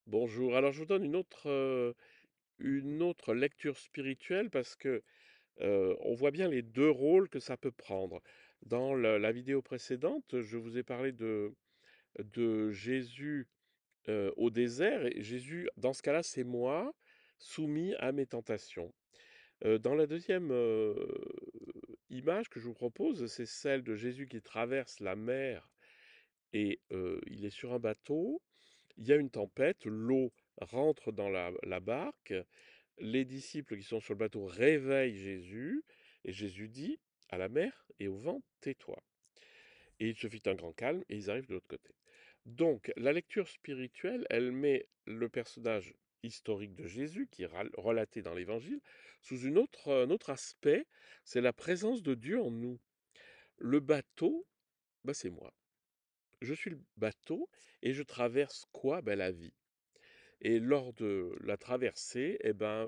Bonjour. Alors je vous donne une autre lecture spirituelle parce que on voit bien les deux rôles que ça peut prendre. Dans la vidéo précédente, je vous ai parlé de Jésus au désert. Et Jésus, dans ce cas-là, c'est moi, soumis à mes tentations. Dans la deuxième image que je vous propose, c'est celle de Jésus qui traverse la mer et il est sur un bateau. Il y a une tempête, l'eau rentre dans la barque, les disciples qui sont sur le bateau réveillent Jésus, et Jésus dit à la mer et au vent, tais-toi. Et il se fit un grand calme, et ils arrivent de l'autre côté. Donc, la lecture spirituelle, elle met le personnage historique de Jésus, qui est relaté dans l'Évangile, sous un autre aspect, c'est la présence de Dieu en nous. Le bateau, bah, c'est moi. Je suis le bateau, et je traverse quoi? Ben, la vie. Et lors de la traversée, eh ben,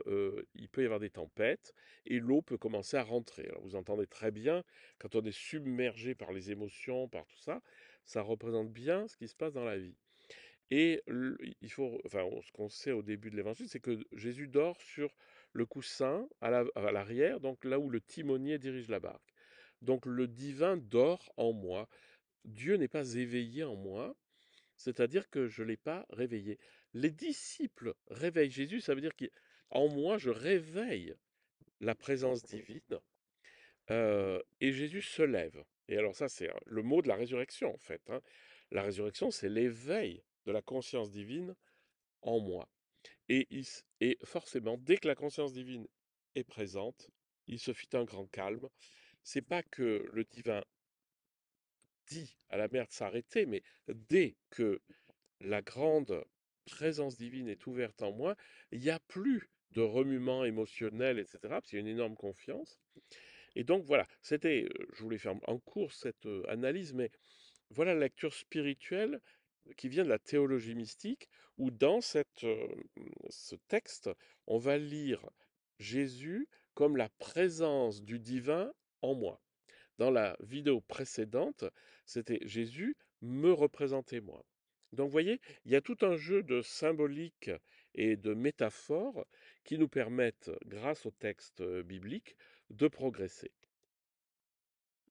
il peut y avoir des tempêtes et l'eau peut commencer à rentrer. Alors vous entendez très bien, quand on est submergé par les émotions, par tout ça, ça représente bien ce qui se passe dans la vie. Et il faut, enfin, ce qu'on sait au début de l'évangile, c'est que Jésus dort sur le coussin à l'arrière, donc là où le timonier dirige la barque. Donc le divin dort en moi. Dieu n'est pas éveillé en moi, c'est-à-dire que je ne l'ai pas réveillé. Les disciples réveillent Jésus, ça veut dire qu'en moi, je réveille la présence divine, et Jésus se lève. Et alors ça, c'est le mot de la résurrection, en fait, hein. La résurrection, c'est l'éveil de la conscience divine en moi. Et forcément, dès que la conscience divine est présente, il se fit un grand calme. C'est pas que le divin dit à la mer de s'arrêter, mais dès que la grande présence divine est ouverte en moi, il n'y a plus de remuement émotionnel, etc., parce qu'il y a une énorme confiance. Et donc voilà, je voulais faire en cours cette analyse, mais voilà la lecture spirituelle qui vient de la théologie mystique, où dans ce texte, on va lire Jésus comme la présence du divin en moi. Dans la vidéo précédente, c'était Jésus me représentait moi. Donc vous voyez, il y a tout un jeu de symbolique et de métaphores qui nous permettent, grâce au texte biblique, de progresser.